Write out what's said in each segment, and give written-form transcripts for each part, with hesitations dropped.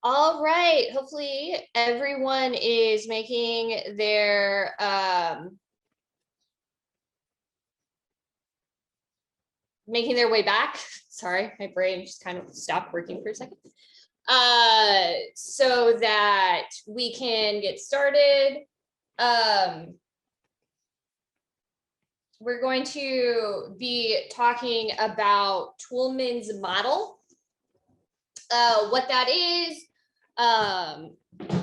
All right, hopefully everyone is making their way back. Sorry, my brain just kind of stopped working for a second. So that we can get started. We're going to be talking about Toulmin's model, what that is,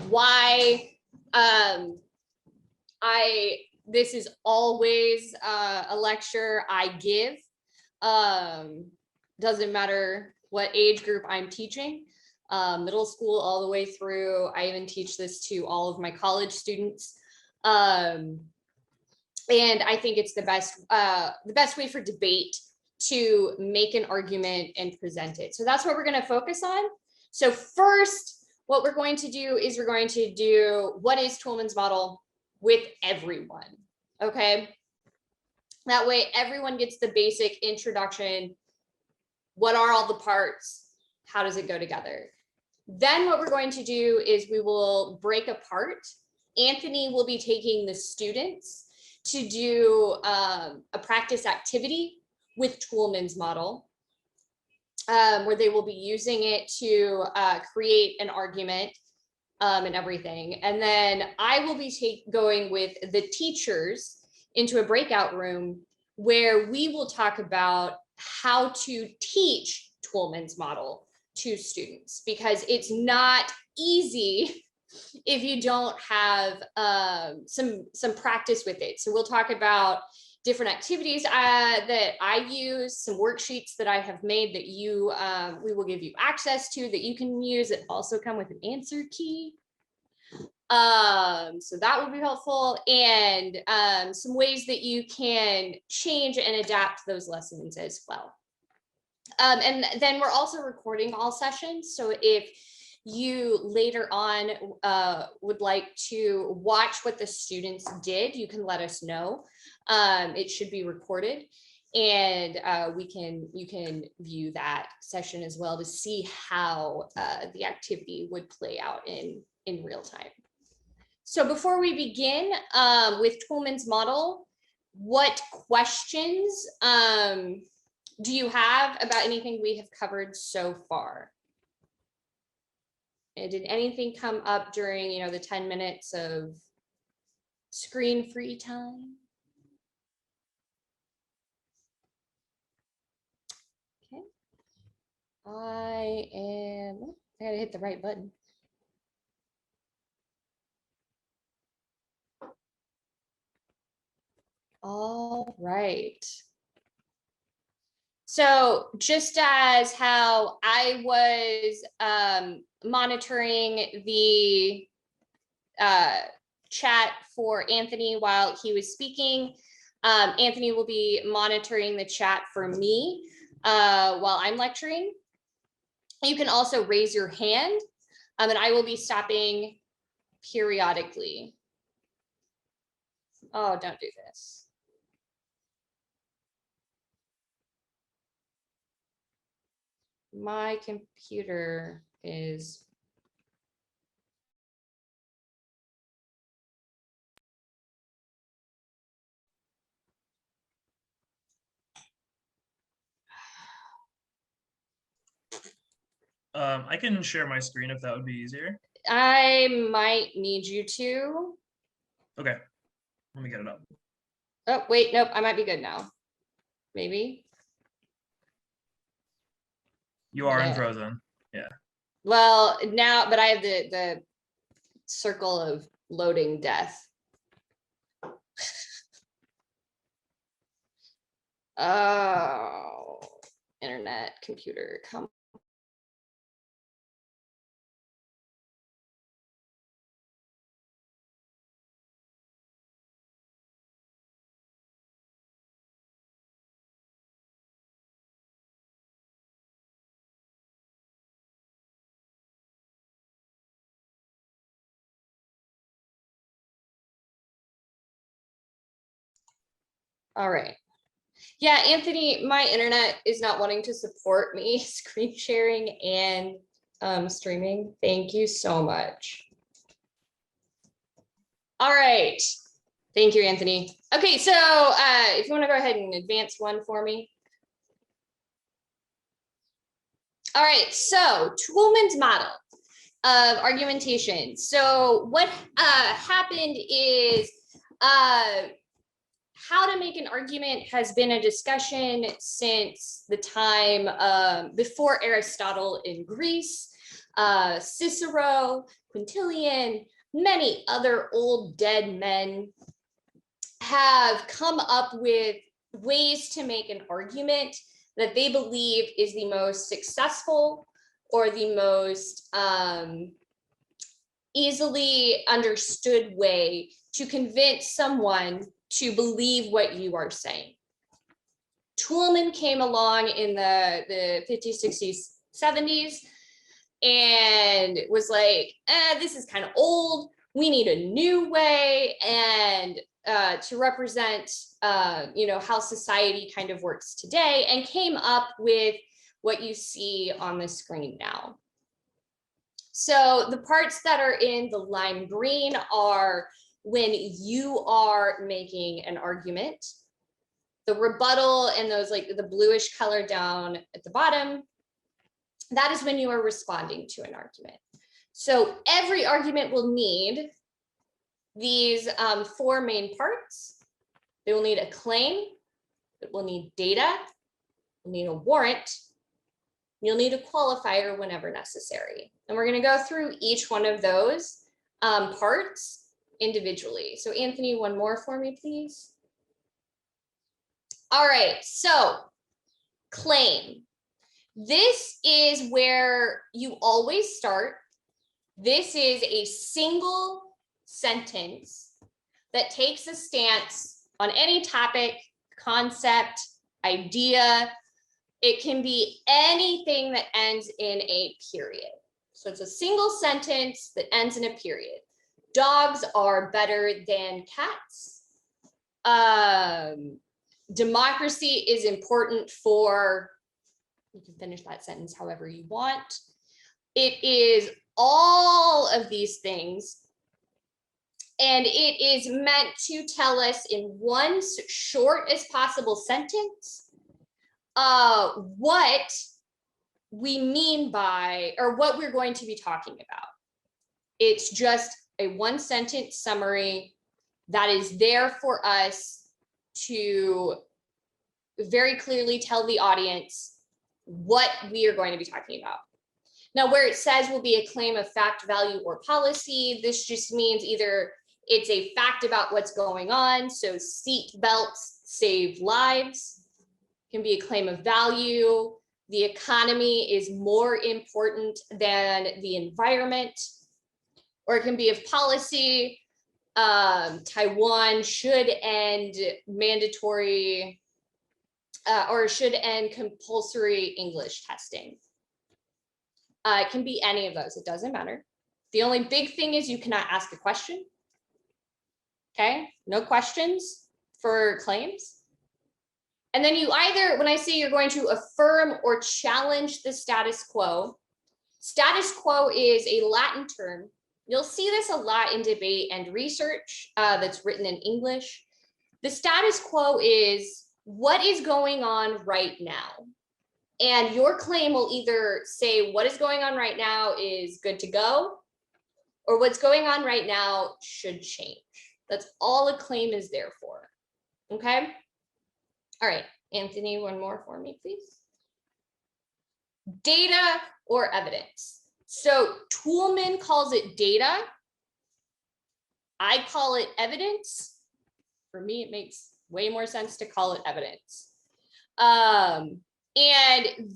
why this is always a lecture I give. Doesn't matter what age group I'm teaching, middle school all the way through. I even teach this to all of my college students. And I think it's the best way for debate to make an argument and present it. So that's what we're going to focus on. So first, what we're going to do is we're going to do what is Toulmin's model with everyone. Okay. That way everyone gets the basic introduction. What are all the parts? How does it go together? Then what we're going to do is we will break apart. Anthony will be taking the students to do a practice activity with Toulmin's model, where they will be using it to create an argument and everything. And then I will be going with the teachers into a breakout room where we will talk about how to teach Toulmin's model to students, because it's not easy if you don't have some practice with it. So we'll talk about different activities that I use, some worksheets that I have made that we will give you access to that you can use, that also come with an answer key. So that will be helpful, and some ways that you can change and adapt those lessons as well. And then we're also recording all sessions. So if you later on would like to watch what the students did, you can let us know. It should be recorded, and you can view that session as well to see how the activity would play out in real time. So before we begin with Toulmin's model, what questions do you have about anything we have covered so far? And did anything come up during, the 10 minutes of screen free time? Okay. I gotta hit the right button. All right. So just as how I was monitoring the chat for Anthony while he was speaking, Anthony will be monitoring the chat for me while I'm lecturing. You can also raise your hand, and I will be stopping periodically. Oh, don't do this. My computer is I can share my screen if that would be easier. I might need you to. Okay, let me get it up. Oh, wait, nope, I might be good now. Maybe. You are unfrozen. Yeah. Well, now, but I have the circle of loading death. Oh, internet, computer, come. All right. Yeah, Anthony, my internet is not wanting to support me screen sharing and streaming. Thank you so much. All right. Thank you, Anthony. Okay, so if you want to go ahead and advance one for me. All right, so Toulmin's model of argumentation. So what happened is how to make an argument has been a discussion since the time before Aristotle in Greece. Cicero, Quintilian, many other old dead men have come up with ways to make an argument that they believe is the most successful or the most easily understood way to convince someone to believe what you are saying. Toulmin came along in the 50s, 60s, 70s and was like, this is kind of old. We need a new way and to represent, how society kind of works today, and came up with what you see on the screen now. So the parts that are in the lime green are when you are making an argument. The rebuttal and those like the bluish color down at the bottom, that is when you are responding to an argument. So every argument will need these 4 main parts. They will need a claim, it will need data, you'll need a warrant, you'll need a qualifier whenever necessary. And we're going to go through each one of those parts individually. So Anthony, one more for me, please. All right, so claim. This is where you always start. This is a single sentence that takes a stance on any topic, concept, idea. It can be anything that ends in a period. So it's a single sentence that ends in a period. Dogs are better than cats. Democracy is important for, you can finish that sentence however you want. It is all of these things. And it is meant to tell us in one short as possible sentence what we mean by, or what we're going to be talking about. It's just a 1 sentence summary that is there for us to very clearly tell the audience what we are going to be talking about. Now, where it says will be a claim of fact, value, or policy, this just means either it's a fact about what's going on, so seat belts save lives, can be a claim of value, the economy is more important than the environment, or it can be of policy, Taiwan should end mandatory or should end compulsory English testing. It can be any of those, it doesn't matter. The only big thing is you cannot ask a question. Okay, no questions for claims. And then you either, when I say you're going to affirm or challenge the status quo is a Latin term. You'll see this a lot in debate and research that's written in English. The status quo is what is going on right now. And your claim will either say what is going on right now is good to go, or what's going on right now should change. That's all a claim is there for. Okay. All right, Anthony, one more for me, please. Data or evidence. So Toulmin calls it data. I call it evidence. For me, it makes way more sense to call it evidence. And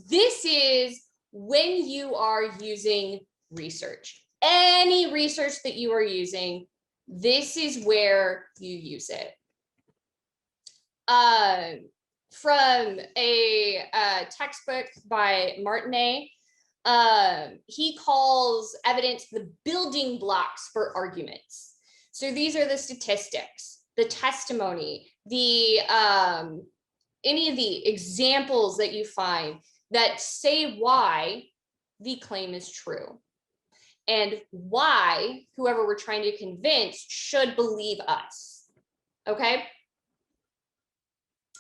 this is when you are using research. Any research that you are using, this is where you use it. From a textbook by Martinet, he calls evidence the building blocks for arguments. So these are the statistics, the testimony, the any of the examples that you find that say why the claim is true and why whoever we're trying to convince should believe us. Okay?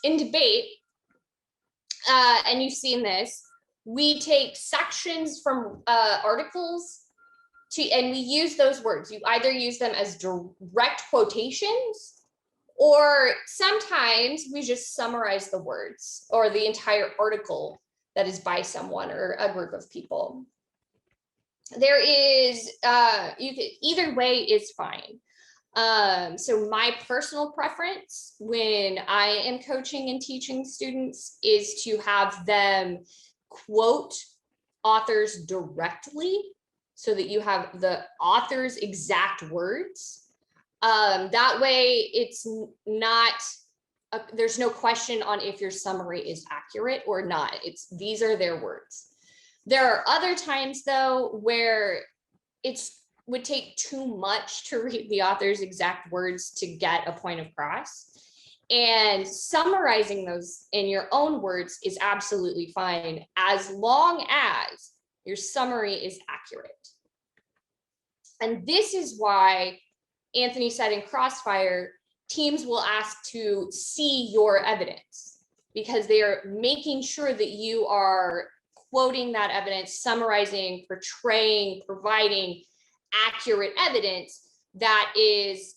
In debate, and you've seen this, we take sections from articles and we use those words. You either use them as direct quotations, or sometimes we just summarize the words or the entire article that is by someone or a group of people. There is, either way is fine. So my personal preference when I am coaching and teaching students is to have them quote authors directly so that you have the author's exact words. That way it's not, there's no question on if your summary is accurate or not. These are their words. There are other times though where would take too much to read the author's exact words to get a point across. And summarizing those in your own words is absolutely fine, as long as your summary is accurate. And this is why Anthony said in Crossfire, teams will ask to see your evidence, because they are making sure that you are quoting that evidence, summarizing, portraying, providing accurate evidence that is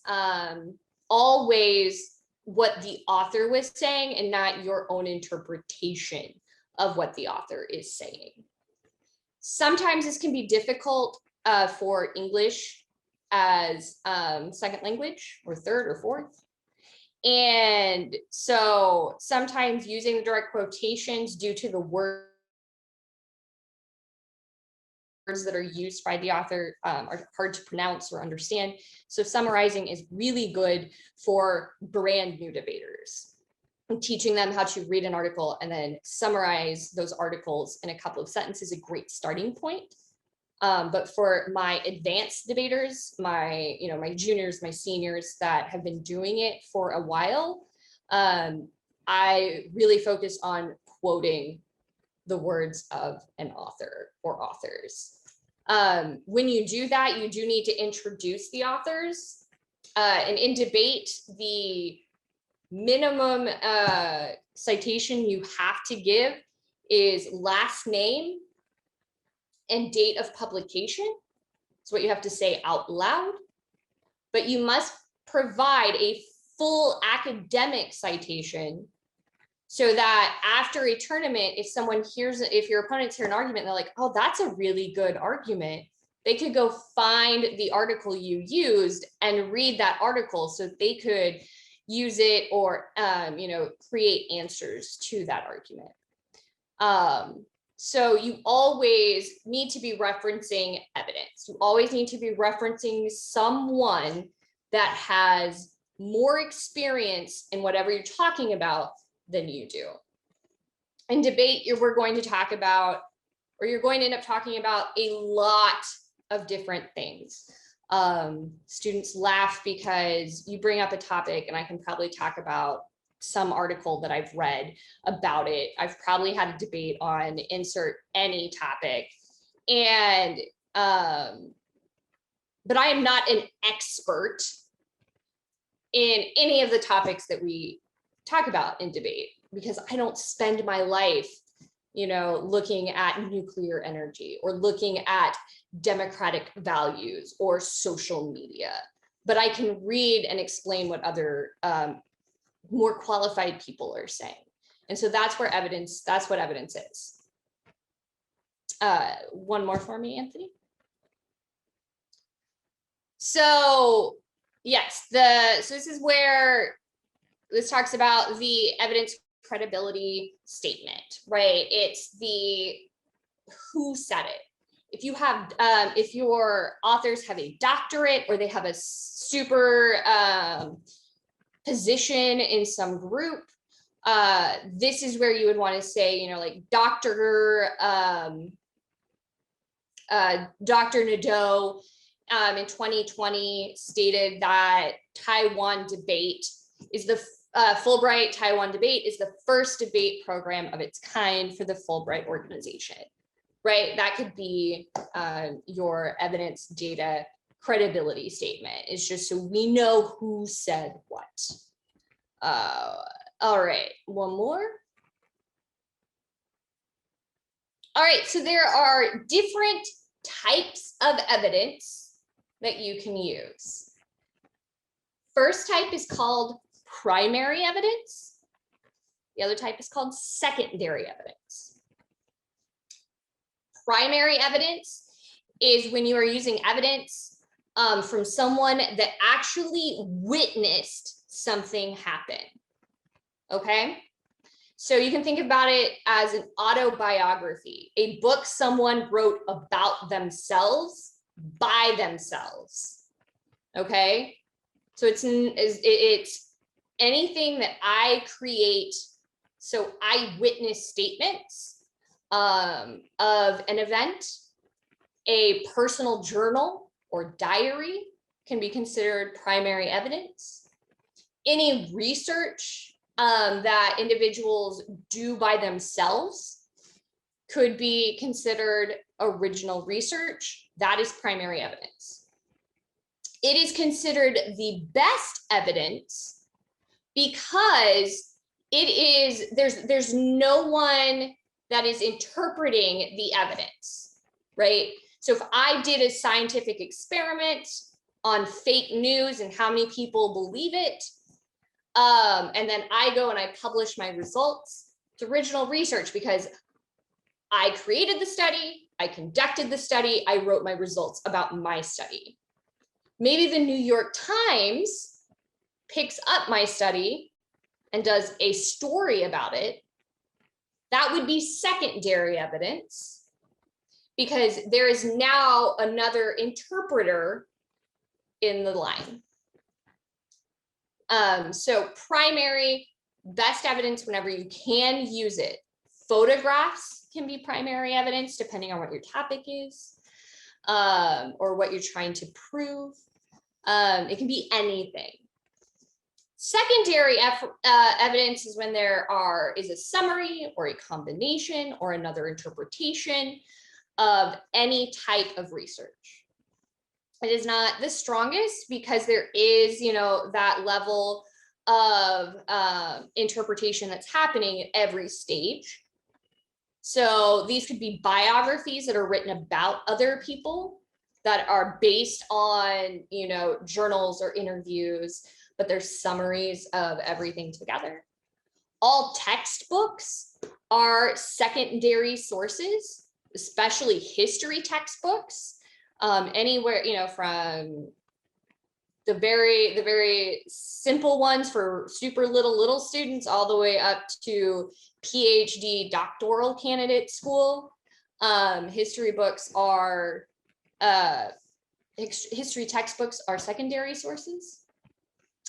always what the author was saying and not your own interpretation of what the author is saying. Sometimes this can be difficult for English as second language or third or fourth. And so sometimes using the direct quotations due to the words that are used by the author are hard to pronounce or understand. So summarizing is really good for brand new debaters. And teaching them how to read an article and then summarize those articles in a couple of sentences is a great starting point. But for my advanced debaters, my juniors, my seniors that have been doing it for a while, I really focus on quoting the words of an author or authors. When you do that, you do need to introduce the authors. And in debate, the minimum citation you have to give is last name and date of publication. It's what you have to say out loud. But you must provide a full academic citation, so that after a tournament, if your opponents hear an argument, and they're like, oh, that's a really good argument, they could go find the article you used and read that article so they could use it or, create answers to that argument. So you always need to be referencing evidence. You always need to be referencing someone that has more experience in whatever you're talking about than you do. In debate, we're going to talk about, or you're going to end up talking about a lot of different things. Students laugh because you bring up a topic and I can probably talk about some article that I've read about it. I've probably had a debate on insert any topic. And, but I am not an expert in any of the topics that we talk about in debate, because I don't spend my life, looking at nuclear energy or looking at democratic values or social media, but I can read and explain what other more qualified people are saying. And so that's what evidence is. One more for me, Anthony. So yes, so this is where this talks about the evidence credibility statement, right? It's the who said it. If you have, if your authors have a doctorate or they have a super position in some group, this is where you would want to say, like Dr. Nadeau in 2020 stated that Taiwan debate is the Fulbright Taiwan debate is the first debate program of its kind for the Fulbright organization. right? That could be your evidence data credibility statement. It's just so we know who said what. All right, one more. All right, so there are different types of evidence that you can use. First type is called primary evidence. The other type is called secondary evidence. Primary evidence is when you are using evidence from someone that actually witnessed something happen. Okay? So you can think about it as an autobiography, a book someone wrote about themselves by themselves. Okay? So it's anything that I create, so eyewitness statements of an event. A personal journal or diary can be considered primary evidence. Any research that individuals do by themselves could be considered original research. That is primary evidence. It is considered the best evidence because it is, there's no one that is interpreting the evidence, right? So if I did a scientific experiment on fake news and how many people believe it, and then I go and I publish my results, it's original research because I created the study, I conducted the study, I wrote my results about my study. Maybe the New York Times picks up my study and does a story about it. That would be secondary evidence because there is now another interpreter in the line. So primary, best evidence whenever you can use it. Photographs can be primary evidence depending on what your topic is or what you're trying to prove. It can be anything. Secondary evidence is when there is a summary or a combination or another interpretation of any type of research. It is not the strongest because there is, that level of interpretation that's happening at every stage. So these could be biographies that are written about other people that are based on, journals or interviews, but they're summaries of everything together. All textbooks are secondary sources, especially history textbooks. Anywhere, from the very simple ones for super little students all the way up to PhD doctoral candidate school. History textbooks are secondary sources.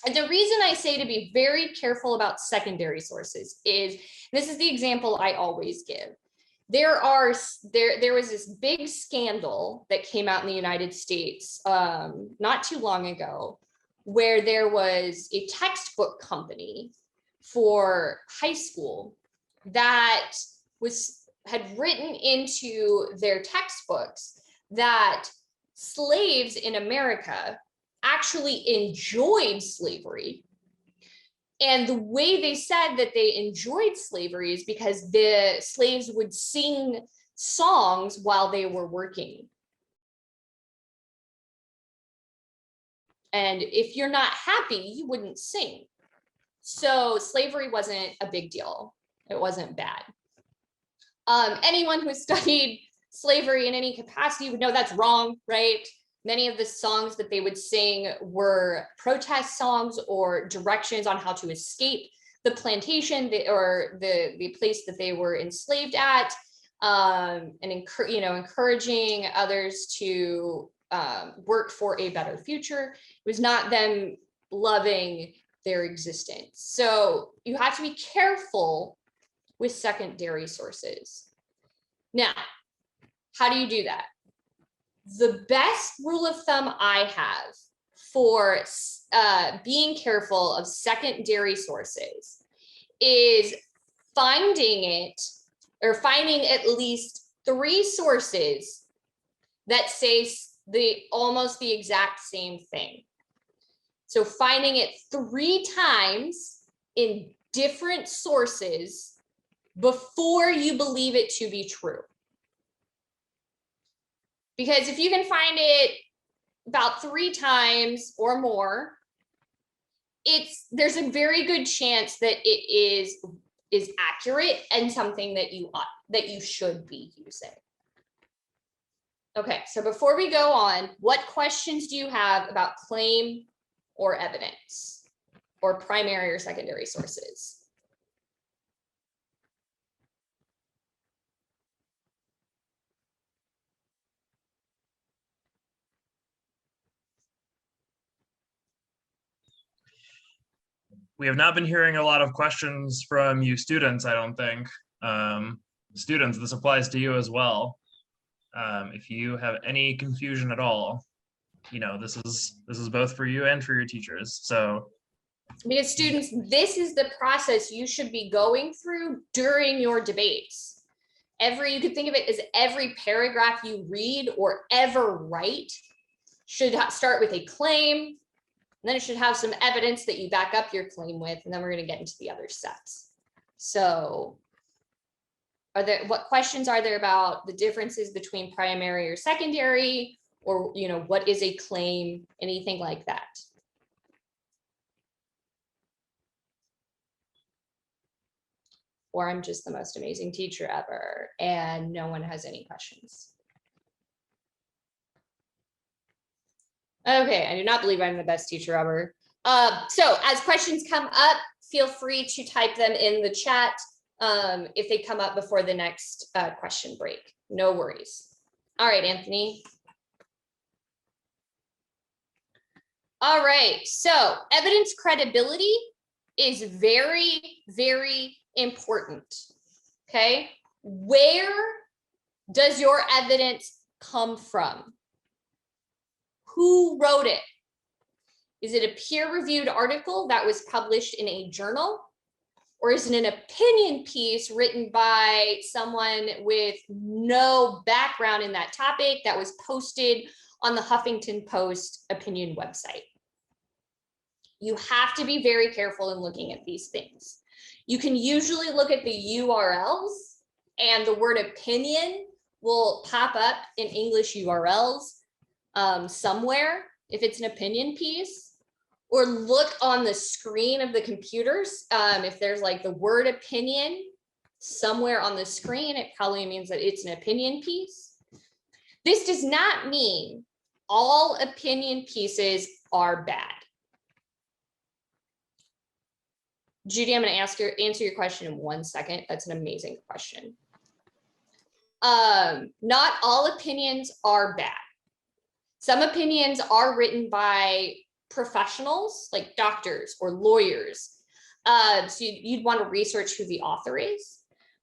And the reason I say to be very careful about secondary sources is, this is the example I always give. There was this big scandal that came out in the United States not too long ago, where there was a textbook company for high school that had written into their textbooks that slaves in America actually enjoyed slavery. And the way they said that they enjoyed slavery is because the slaves would sing songs while they were working. And if you're not happy, you wouldn't sing. So slavery wasn't a big deal. It wasn't bad. Anyone who studied slavery in any capacity would know that's wrong, right? Many of the songs that they would sing were protest songs or directions on how to escape the plantation or the place that they were enslaved at, and encouraging others to work for a better future. It was not them loving their existence. So you have to be careful with secondary sources. Now, how do you do that? The best rule of thumb I have for being careful of secondary sources is finding at least 3 sources that say almost the exact same thing. So finding it 3 times in different sources before you believe it to be true. Because if you can find it about 3 times or more, there's a very good chance that it is accurate and something that you should be using. Okay, so before we go on, what questions do you have about claim or evidence or primary or secondary sources? We have not been hearing a lot of questions from you students, I don't think. Students, this applies to you as well. If you have any confusion at all, this is both for you and for your teachers. So, because students, this is the process you should be going through during your debates. You could think of it as every paragraph you read or ever write should start with a claim, and then it should have some evidence that you back up your claim with, and then we're going to get into the other steps. So what questions are there about the differences between primary or secondary, or what is a claim, anything like that? Or I'm just the most amazing teacher ever and no one has any questions. Okay, I do not believe I'm the best teacher ever. So as questions come up, feel free to type them in the chat if they come up before the next question break. No worries. All right, Anthony. All right, so evidence credibility is very, very important. Okay, where does your evidence come from? Who wrote it? Is it a peer-reviewed article that was published in a journal? Or is it an opinion piece written by someone with no background in that topic that was posted on the Huffington Post opinion website? You have to be very careful in looking at these things. You can usually look at the URLs and the word opinion will pop up in English URLs somewhere if it's an opinion piece, or look on the screen of the computers. If there's like the word opinion somewhere on the screen, it probably means that it's an opinion piece. This does not mean all opinion pieces are bad. Judy, I'm going to answer your question in 1 second. That's an amazing question. Not all opinions are bad. Some opinions are written by professionals like doctors or lawyers. So you'd want to research who the author is,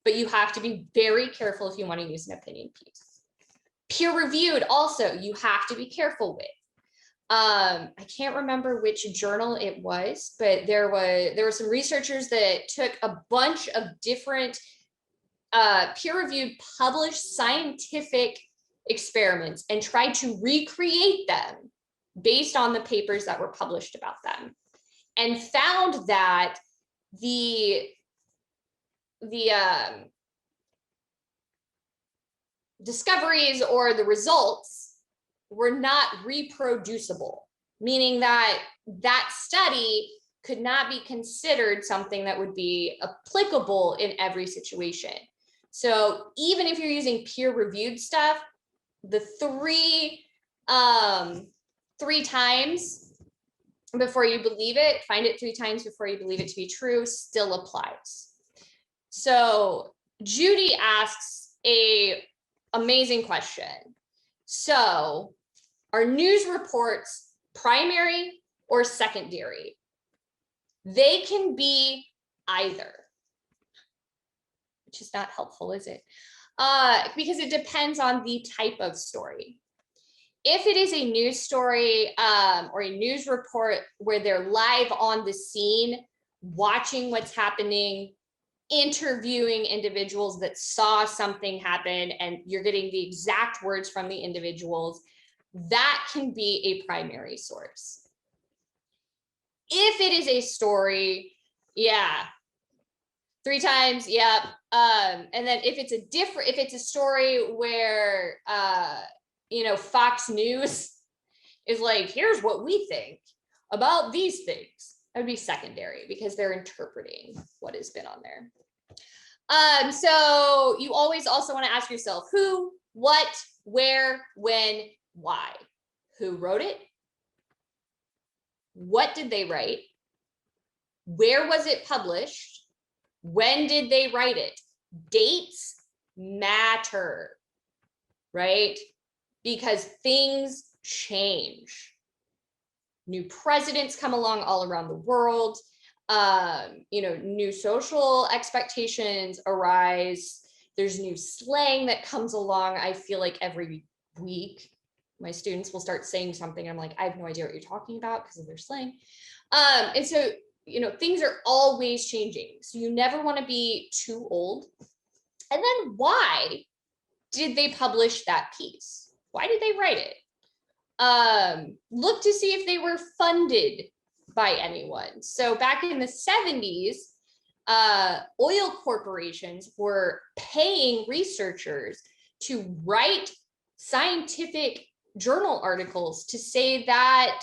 but you have to be very careful if you want to use an opinion piece. Peer-reviewed also, you have to be careful with. I can't remember which journal it was, but there were some researchers that took a bunch of different peer-reviewed published scientific experiments and tried to recreate them based on the papers that were published about them, and found that the discoveries or the results were not reproducible, meaning that that study could not be considered something that would be applicable in every situation. So even if you're using peer-reviewed stuff, the three times before you believe it, find it 3 times before you believe it to be true, still applies. So Judy asks a amazing question. So are news reports primary or secondary? They can be either, which is not helpful, is it? Because it depends on the type of story. If it is a news story or a news report where they're live on the scene, watching what's happening interviewing individuals that saw something happen and you're getting the exact words from the individuals, that can be a primary source. If it is a story, yeah, 3 times, yeah. And then if it's a story where, Fox News is like, here's what we think about these things, that would be secondary because they're interpreting what has been on there. So you always also want to ask yourself who, what, where, when, why. Who wrote it? What did they write? Where was it published? When did they write it? Dates matter, right? Because things change. New presidents come along all around the world. New social expectations arise. There's new slang that comes along. I feel like every week my students will start saying something. I'm like, I have no idea what you're talking about because of their slang. And so, things are always changing. So you never want to be too old. And then why did they publish that piece? Why did they write it? Look to see if they were funded by anyone. So back in the 70s, oil corporations were paying researchers to write scientific journal articles to say that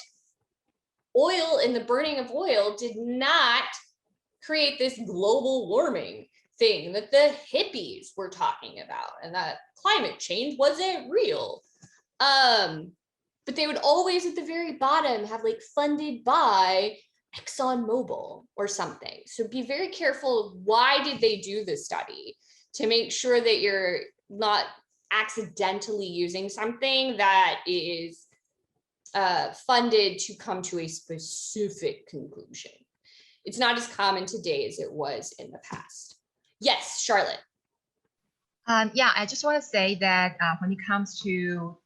oil and the burning of oil did not create this global warming thing that the hippies were talking about, and that climate change wasn't real. But they would always at the very bottom have like funded by ExxonMobil or something. So be very careful. Why did they do the study? To make sure that you're not accidentally using something that is funded to come to a specific conclusion. It's not as common today as it was in the past. Yes, Charlotte. Yeah, I just want to say that when it comes to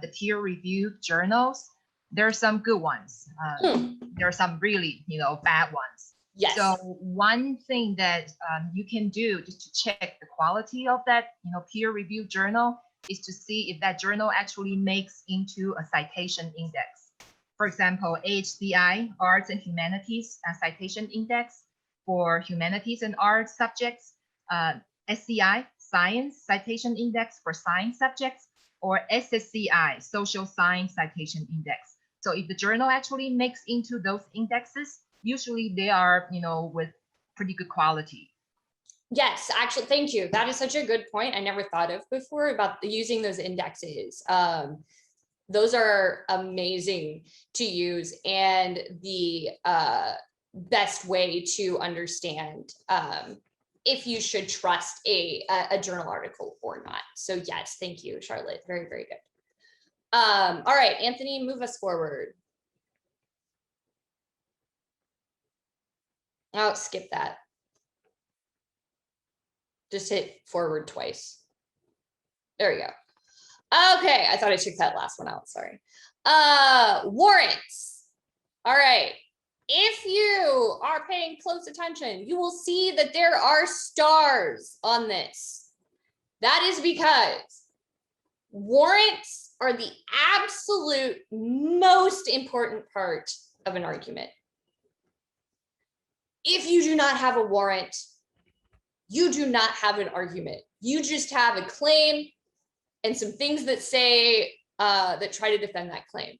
the peer-reviewed journals, there are some good ones. There are some really, bad ones. Yes. So one thing that you can do just to check the quality of that, peer-reviewed journal is to see if that journal actually makes into a citation index. For example, AHCI, Arts and Humanities Citation Index for humanities and arts subjects, SCI, Science Citation Index for science subjects, or SSCI, Social Science Citation Index. So if the journal actually makes into those indexes, usually they are, with pretty good quality. Yes, actually, thank you. That is such a good point. I never thought of before about using those indexes. Those are amazing to use, and the best way to understand if you should trust a journal article or not. So yes, thank you, Charlotte. Very, very good. All right, Anthony, move us forward. Oh, skip that. Just hit forward twice. There we go. Okay, I thought I took that last one out, sorry. Warrants. All right. If you are paying close attention, you will see that there are stars on this. That is because warrants are the absolute most important part of an argument. If you do not have a warrant, you do not have an argument. You just have a claim and some things that say, that try to defend that claim.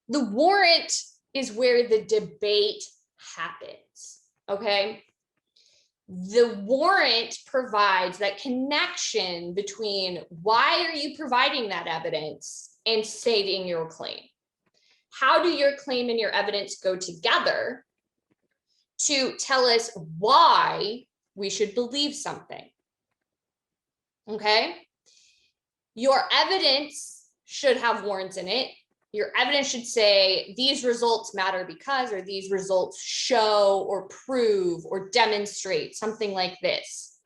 The warrant is where the debate happens, okay? The warrant provides that connection between why are you providing that evidence and stating your claim. How do your claim and your evidence go together to tell us why we should believe something? Okay? Your evidence should have warrants in it. Your evidence should say these results matter because, or these results show or prove or demonstrate, something like this.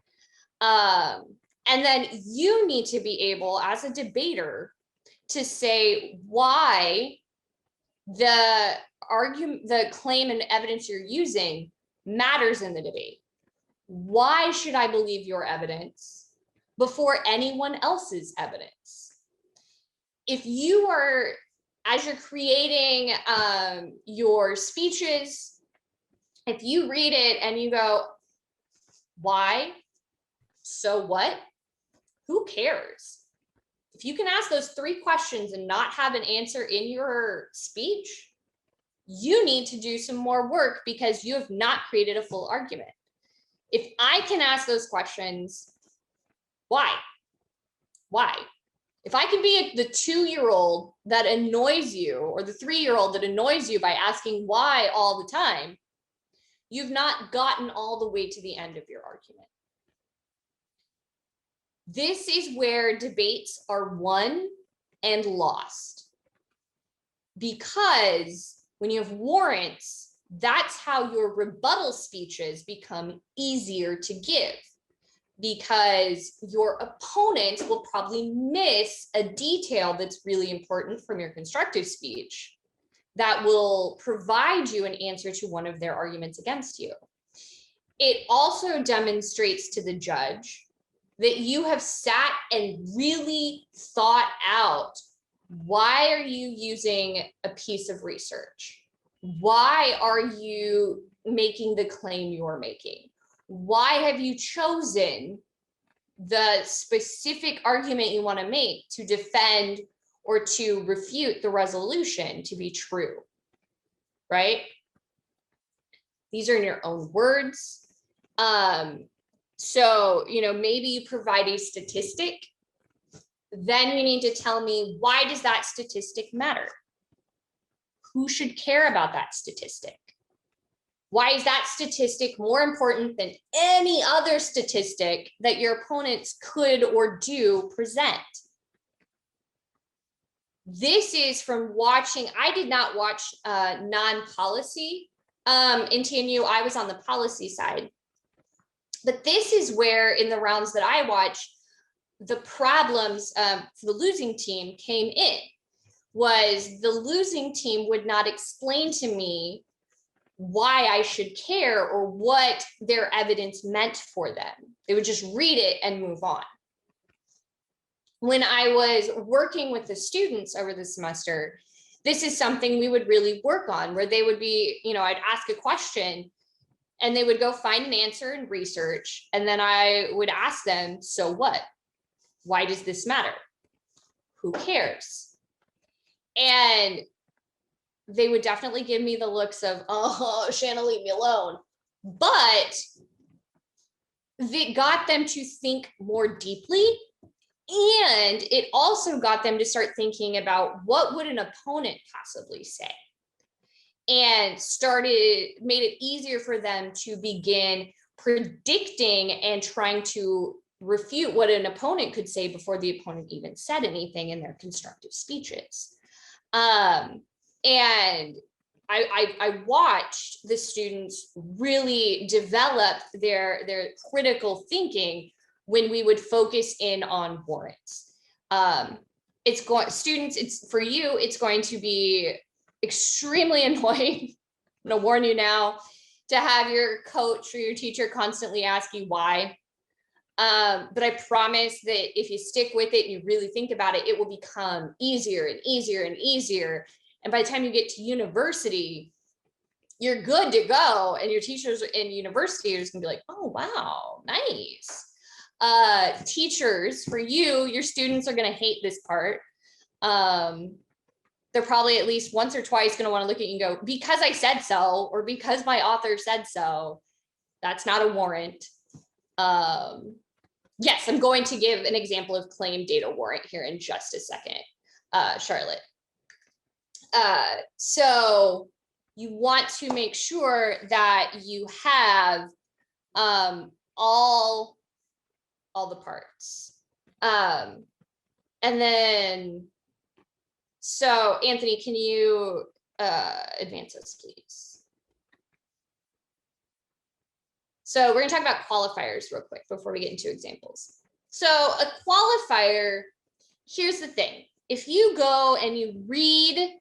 And then you need to be able, as a debater, to say why the claim and evidence you're using matters in the debate. Why should I believe your evidence before anyone else's evidence? If you are, as you're creating your speeches, if you read it and you go, why? So what? Who cares? If you can ask those 3 questions and not have an answer in your speech, you need to do some more work because you have not created a full argument. If I can ask those questions, why? Why? If I can be the 2-year-old that annoys you or the 3-year-old that annoys you by asking why all the time, you've not gotten all the way to the end of your argument. This is where debates are won and lost. Because when you have warrants, that's how your rebuttal speeches become easier to give. Because your opponent will probably miss a detail that's really important from your constructive speech that will provide you an answer to one of their arguments against you. It also demonstrates to the judge that you have sat and really thought out, why are you using a piece of research? Why are you making the claim you're making? Why have you chosen the specific argument you want to make to defend or to refute the resolution to be true, right? These are in your own words. So, maybe you provide a statistic, then you need to tell me, why does that statistic matter? Who should care about that statistic? Why is that statistic more important than any other statistic that your opponents could or do present? This is from watching. I did not watch non-policy in TNU. I was on the policy side. But this is where, in the rounds that I watched, the problems for the losing team came in. Was the losing team would not explain to me why I should care or what their evidence meant for them. They would just read it and move on. When I was working with the students over the semester, this is something we would really work on, where they would be, I'd ask a question and they would go find an answer in research. And then I would ask them, so what? Why does this matter? Who cares? And they would definitely give me the looks of, oh, Shanna, leave me alone. But it got them to think more deeply. And it also got them to start thinking about, what would an opponent possibly say? And made it easier for them to begin predicting and trying to refute what an opponent could say before the opponent even said anything in their constructive speeches. And I watched the students really develop their critical thinking when we would focus in on warrants. It's for you, it's going to be extremely annoying. I'm gonna warn you now, to have your coach or your teacher constantly ask you why. But I promise that if you stick with it and you really think about it, it will become easier and easier and easier. And by the time you get to university, you're good to go. And your teachers in university are just gonna be like, oh, wow, nice. Teachers, for you, your students are gonna hate this part. They're probably at least once or twice gonna wanna look at you and go, because I said so, or because my author said so. That's not a warrant. Yes, I'm going to give an example of claim data warrant here in just a second, Charlotte. So you want to make sure that you have all the parts. And then, so Anthony, can you advance us, please? So we're gonna talk about qualifiers real quick before we get into examples. So a qualifier, here's the thing. If you go and you read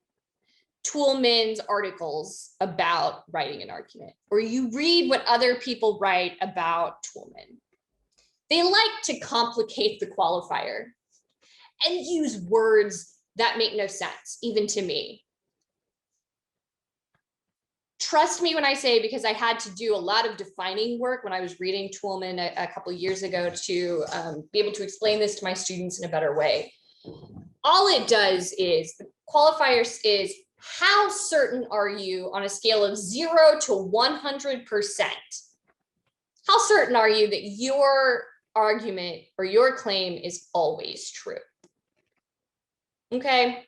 Toulmin's articles about writing an argument, or you read what other people write about Toulmin. They like to complicate the qualifier and use words that make no sense, even to me. Trust me when I say, because I had to do a lot of defining work when I was reading Toulmin a couple of years ago to be able to explain this to my students in a better way. All it does is, the qualifiers is, how certain are you on a scale of 0 to 100%? How certain are you that your argument or your claim is always true? Okay.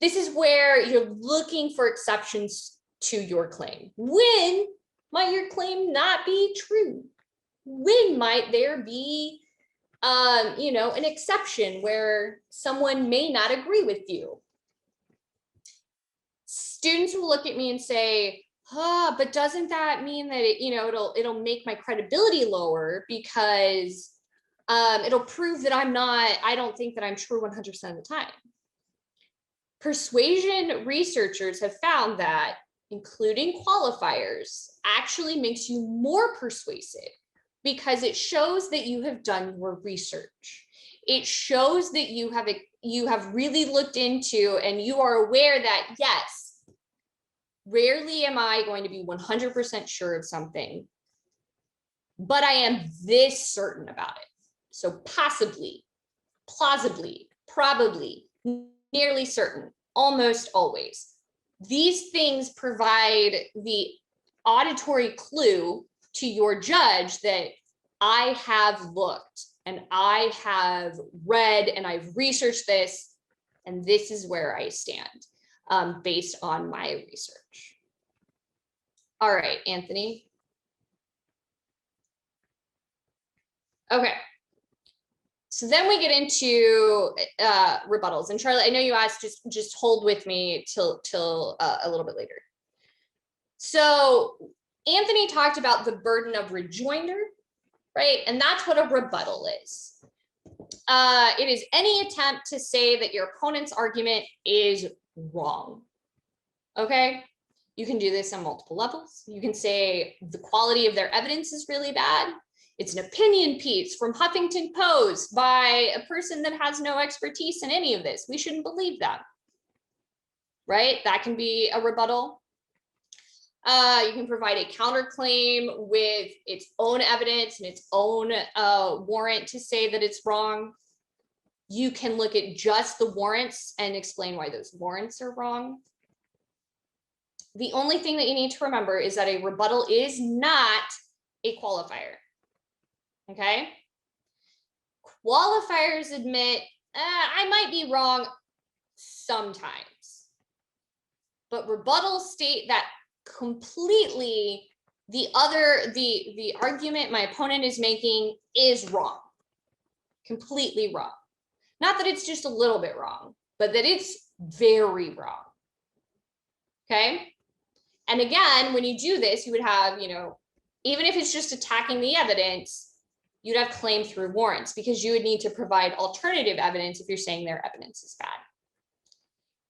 This is where you're looking for exceptions to your claim. When might your claim not be true? When might there be, an exception where someone may not agree with you? Students will look at me and say, but doesn't that mean that it'll make my credibility lower because it'll prove that I don't think that I'm true 100% of the time. Persuasion researchers have found that including qualifiers actually makes you more persuasive because it shows that you have done your research. It shows that you have really looked into and you are aware that, yes, rarely am I going to be 100% sure of something, but I am this certain about it. So possibly, plausibly, probably, nearly certain, almost always. These things provide the auditory clue to your judge that I have looked and I have read and I've researched this, and this is where I stand based on my research. All right, Anthony. Okay. So then we get into rebuttals. And Charlotte, I know you asked, just hold with me till a little bit later. So Anthony talked about the burden of rejoinder, right? And that's what a rebuttal is. It is any attempt to say that your opponent's argument is wrong. Okay? You can do this on multiple levels. You can say the quality of their evidence is really bad. It's an opinion piece from Huffington Post by a person that has no expertise in any of this. We shouldn't believe them, right? That can be a rebuttal. You can provide a counterclaim with its own evidence and its own warrant to say that it's wrong. You can look at just the warrants and explain why those warrants are wrong. The only thing that you need to remember is that a rebuttal is not a qualifier. Okay. Qualifiers admit, I might be wrong sometimes, but rebuttals state that completely the argument my opponent is making is wrong, completely wrong. Not that it's just a little bit wrong, but that it's very wrong. Okay. And again, when you do this, you would have, even if it's just attacking the evidence, you'd have claim through warrants because you would need to provide alternative evidence if you're saying their evidence is bad.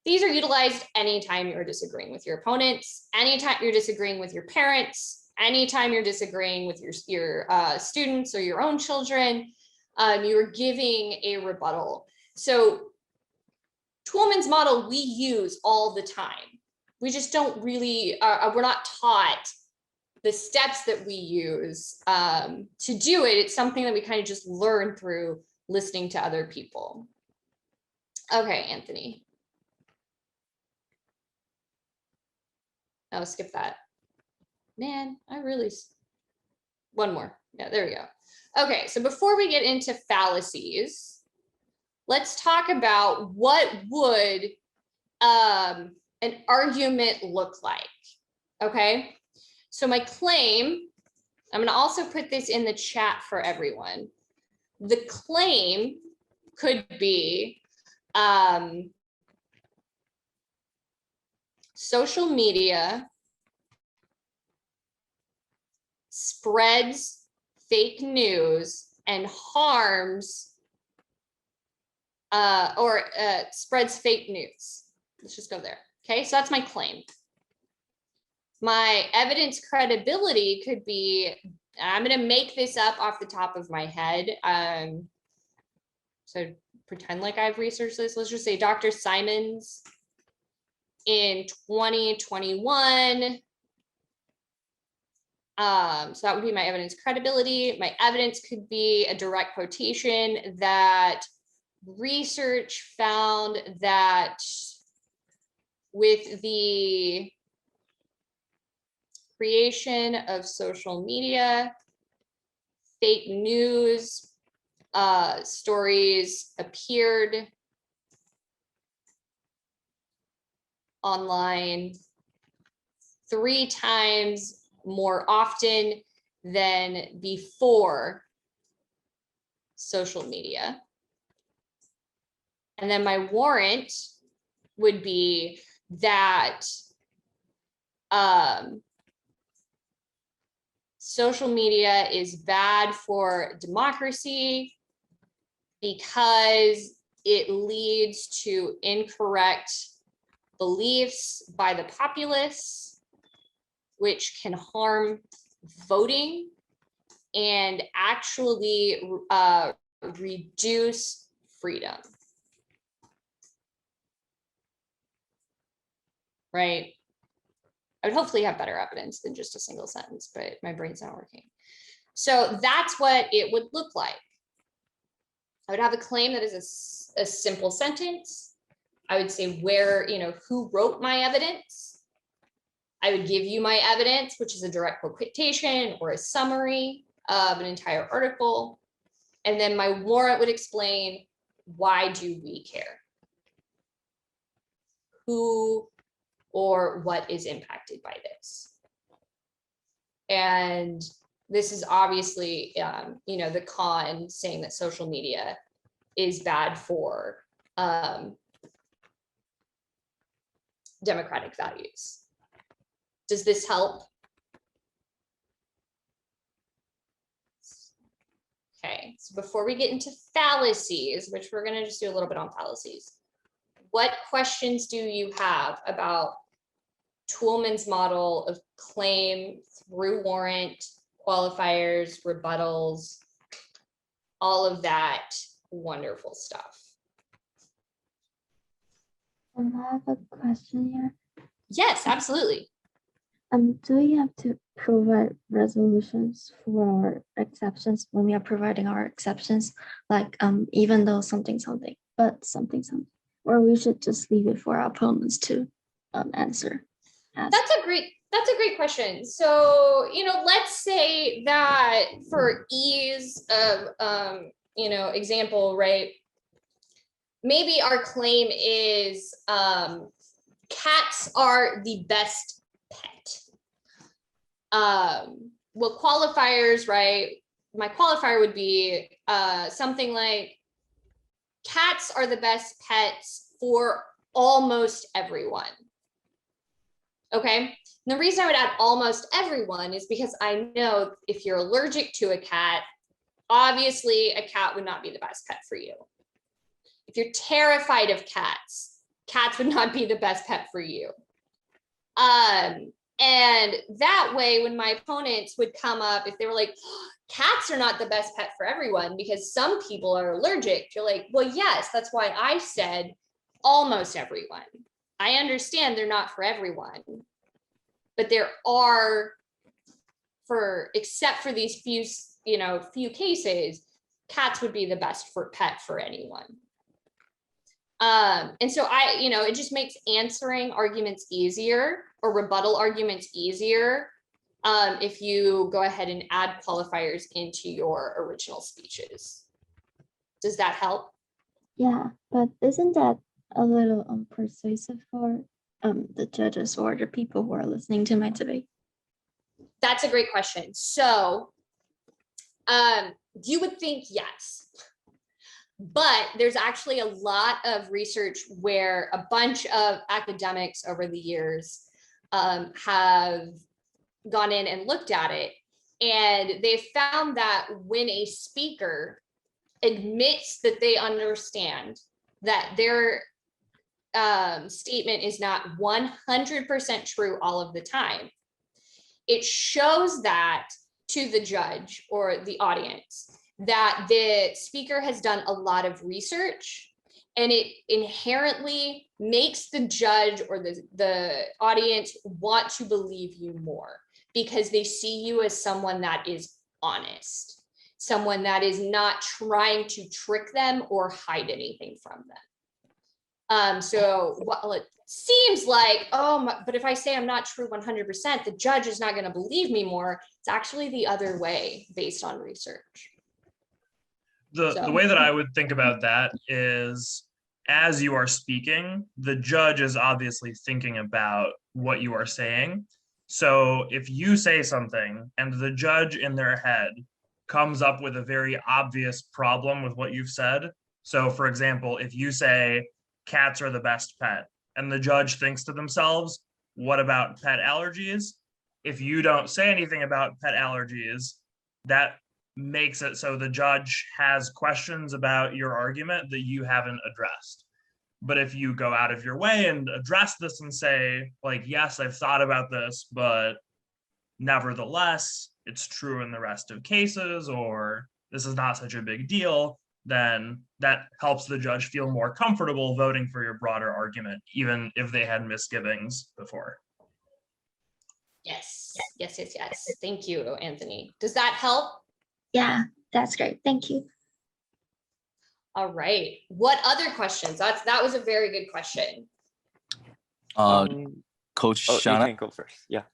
These are utilized anytime you're disagreeing with your opponents, anytime you're disagreeing with your parents, anytime you're disagreeing with your students or your own children, you're giving a rebuttal. So Toulmin's model we use all the time. We just don't really, we're not taught the steps that we use to do it. It's something that we kind of just learn through listening to other people. Okay, Anthony. Oh, skip that. Man, one more. Yeah, there we go. Okay, so before we get into fallacies, let's talk about what would an argument look like, okay? So my claim, I'm going to also put this in the chat for everyone. The claim could be social media spreads fake news and harms spreads fake news. Let's just go there. Okay, so that's my claim. My evidence credibility could be, I'm going to make this up off the top of my head. So pretend like I've researched this. Let's just say Dr. Simons in 2021. So that would be my evidence credibility. My evidence could be a direct quotation that research found that with the creation of social media, fake news stories appeared online 3 times more often than before social media. And then my warrant would be that social media is bad for democracy because it leads to incorrect beliefs by the populace, which can harm voting and actually reduce freedom. Right? I would hopefully have better evidence than just a single sentence, but my brain's not working. So that's what it would look like. I would have a claim that is a simple sentence. I would say where, who wrote my evidence. I would give you my evidence, which is a direct quotation or a summary of an entire article. And then my warrant would explain, why do we care? Who or what is impacted by this? And this is obviously, the con saying that social media is bad for democratic values. Does this help? Okay, so before we get into fallacies, which we're going to just do a little bit on fallacies, what questions do you have about Toulmin's model of claim through warrant, qualifiers, rebuttals, all of that wonderful stuff? I have a question here. Yes, absolutely. Do we have to provide resolutions for our exceptions when we are providing our exceptions? Like, even though something, but something, or we should just leave it for our opponents to answer? That's a great question. So, let's say that for ease of, example, right? Maybe our claim is cats are the best pet. Well, qualifiers, right? My qualifier would be something like cats are the best pets for almost everyone. Okay. And the reason I would add almost everyone is because I know if you're allergic to a cat, obviously a cat would not be the best pet for you. If you're terrified of cats, cats would not be the best pet for you. And that way, when my opponents would come up, if they were like, oh, cats are not the best pet for everyone because some people are allergic, you're like, well, yes, that's why I said almost everyone. I understand they're not for everyone, but there are, except for these few cases, cats would be the best pet for anyone. And so it just makes answering arguments easier or rebuttal arguments easier if you go ahead and add qualifiers into your original speeches. Does that help? Yeah, but isn't that a little unpersuasive for the judges or the people who are listening to my debate? That's a great question. So you would think yes. But there's actually a lot of research where a bunch of academics over the years have gone in and looked at it. And they found that when a speaker admits that they understand that their statement is not 100% true all of the time, it shows that to the judge or the audience that the speaker has done a lot of research, and it inherently makes the judge or the audience want to believe you more because they see you as someone that is honest, someone that is not trying to trick them or hide anything from them. So while it seems like, but if I say I'm not true 100%, the judge is not going to believe me more. It's actually the other way based on research. The way that I would think about that is, as you are speaking, the judge is obviously thinking about what you are saying. So if you say something and the judge in their head comes up with a very obvious problem with what you've said. So for example, if you say cats are the best pet and the judge thinks to themselves, what about pet allergies? If you don't say anything about pet allergies, that makes it so the judge has questions about your argument that you haven't addressed. But if you go out of your way and address this and say, like, yes, I've thought about this, but nevertheless, it's true in the rest of cases, or this is not such a big deal, then that helps the judge feel more comfortable voting for your broader argument, even if they had misgivings before. Yes. Thank you, Anthony. Does that help? Yeah, that's great. Thank you. All right. What other questions? That was a very good question. Coach You Shanna. can go first. Yeah.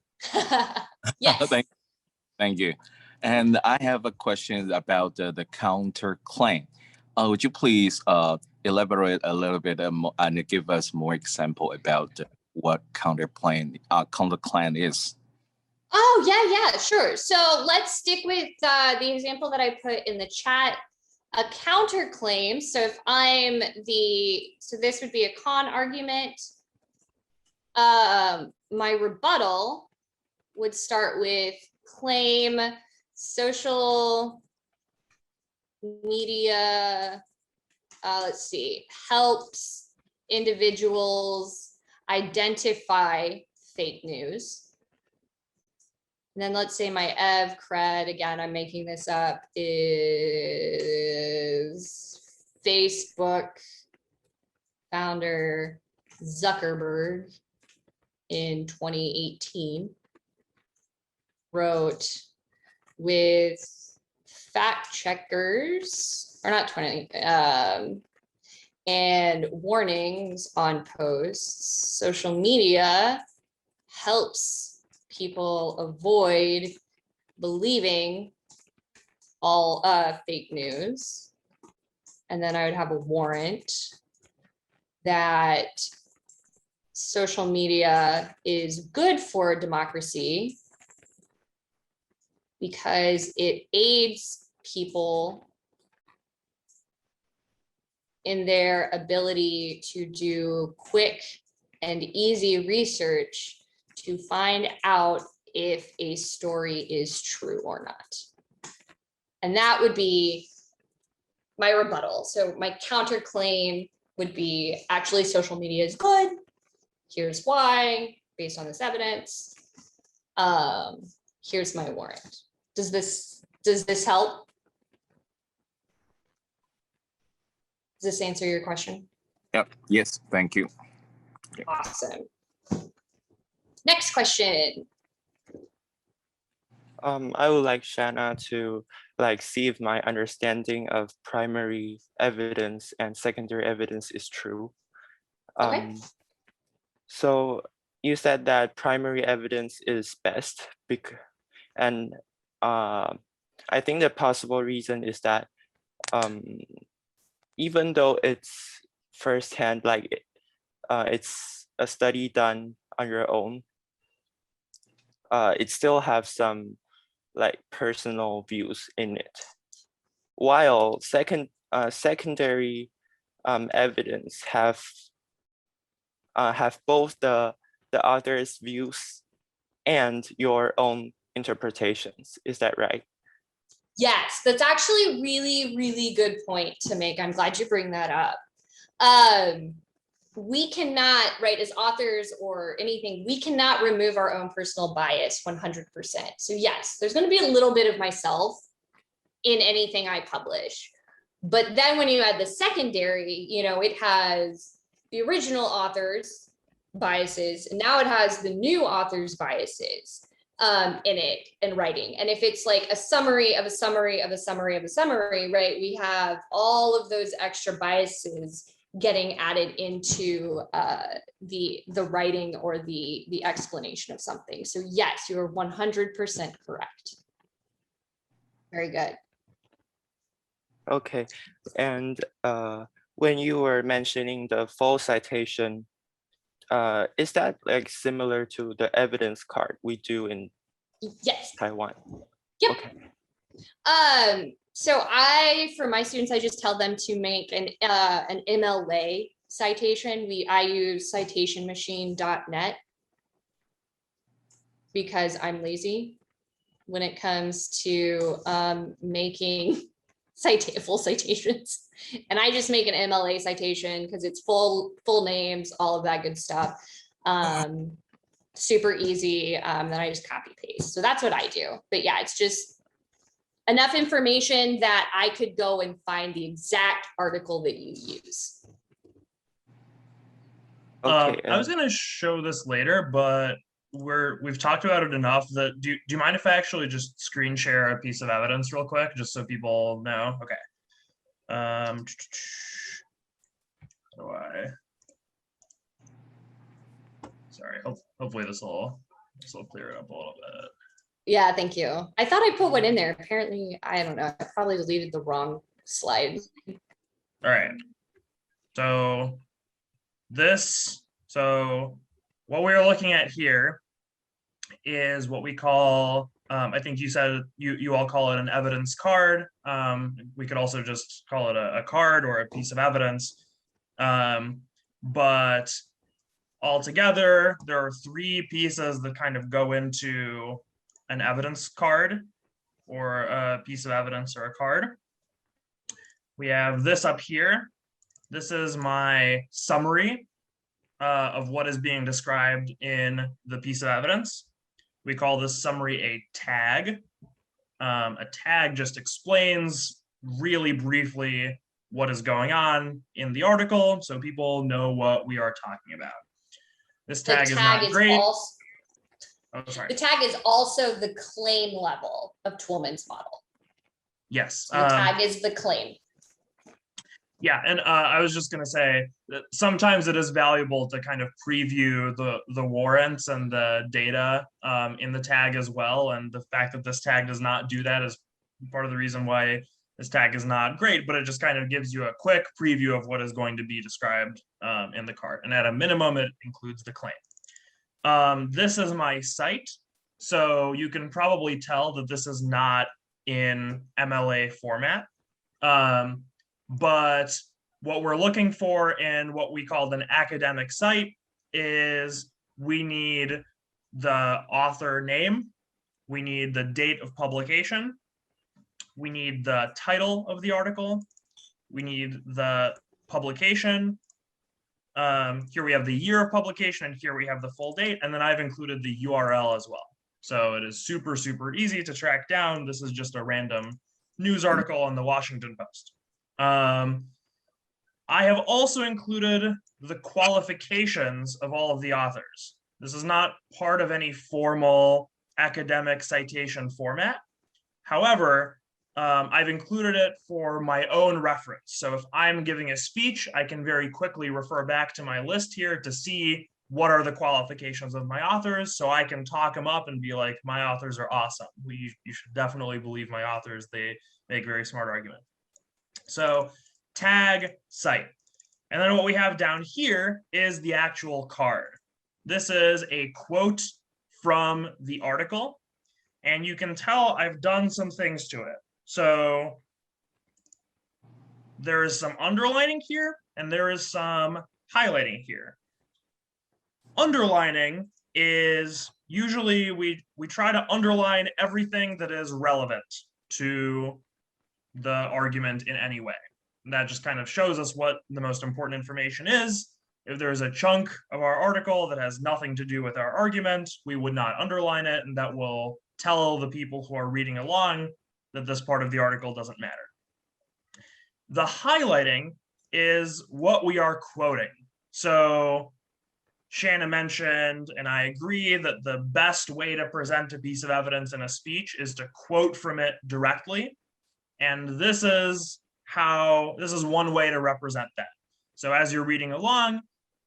Yes. Thank you. And I have a question about the counterclaim. Would you please elaborate a little bit and give us more example about what counterclaim is? Oh, yeah, sure. So let's stick with the example that I put in the chat. A counterclaim. So if I'm so this would be a con argument. My rebuttal would start with claim social media, helps individuals identify fake news. And then let's say my ev cred, again, I'm making this up, is Facebook founder Zuckerberg in 2018 wrote with fact checkers, or not 20, and warnings on posts. Social media helps people avoid believing all fake news. And then I would have a warrant that social media is good for democracy because it aids people in their ability to do quick and easy research to find out if a story is true or not. And that would be my rebuttal. So my counterclaim would be, actually social media is good. Here's why, based on this evidence. Here's my warrant. Does this help? Does this answer your question? Yep. Yes, thank you. Awesome. Next question. I would like Shanna to see if my understanding of primary evidence and secondary evidence is true. Okay. So you said that primary evidence is best, and I think the possible reason is that even though it's firsthand, it's a study done on your own, it still have some personal views in it, while secondary evidence have both the author's views and your own interpretations. Is that right? Yes, that's actually a really, really good point to make. I'm glad you bring that up. we cannot, right, as authors or anything, we cannot remove our own personal bias 100%. So yes, there's going to be a little bit of myself in anything I publish. But then when you add the secondary, you know, it has the original author's biases, and now it has the new author's biases in it and writing. And if it's like a summary of a summary of a summary of a summary, right, we have all of those extra biases getting added into the writing or the explanation of something. So yes, you are 100% correct. Very good. Okay, and when you were mentioning the full citation, is that like similar to the evidence card we do in Yes. Taiwan? Yep. Okay. So for my students, I just tell them to make an MLA citation. I use citationmachine.net because I'm lazy when it comes to making full citations. And I just make an MLA citation because it's full names, all of that good stuff. Super easy. Then I just copy paste. So that's what I do. But yeah, it's just enough information that I could go and find the exact article that you use. Okay. I was going to show this later, but we've talked about it enough that do you mind if I actually just screen share a piece of evidence real quick, just so people know? Okay. How do I? Sorry. Hopefully this will clear it up a little bit. Yeah, thank you. I thought I put one in there. Apparently, I don't know. I probably deleted the wrong slide. All right. So what we're looking at here is what we call, I think you said you all call it an evidence card. We could also just call it a card or a piece of evidence. But altogether, there are three pieces that kind of go into an evidence card or a piece of evidence or a card. We have this up here. This is my summary of what is being described in the piece of evidence. We call this summary a tag. A tag just explains really briefly what is going on in the article, so people know what we are talking about. This tag is not great. Oh, sorry. The tag is also the claim level of Toulmin's model. Yes. So the tag is the claim. Yeah, and I was just going to say that sometimes it is valuable to kind of preview the warrants and the data in the tag as well. And the fact that this tag does not do that is part of the reason why this tag is not great, but it just kind of gives you a quick preview of what is going to be described in the card. And at a minimum, it includes the claim. This is my site. So you can probably tell that this is not in MLA format. But what we're looking for in what we call an academic site is we need the author name, we need the date of publication, we need the title of the article, we need the publication. Here we have the year of publication, and here we have the full date, and then I've included the URL as well. So it is super, super easy to track down. This is just a random news article on the Washington Post. I have also included the qualifications of all of the authors. This is not part of any formal academic citation format. However, I've included it for my own reference. So if I'm giving a speech, I can very quickly refer back to my list here to see what are the qualifications of my authors, so I can talk them up and be like, my authors are awesome. You should definitely believe my authors. They make very smart arguments. So tag site. And then what we have down here is the actual card. This is a quote from the article. And you can tell I've done some things to it. So there is some underlining here, and there is some highlighting here. Underlining is usually we try to underline everything that is relevant to the argument in any way. And that just kind of shows us what the most important information is. if there's a chunk of our article that has nothing to do with our argument, we would not underline it, and that will tell the people who are reading along that this part of the article doesn't matter. The highlighting is what we are quoting. So Shanna mentioned, and I agree, that the best way to present a piece of evidence in a speech is to quote from it directly. And this is one way to represent that. So as you're reading along,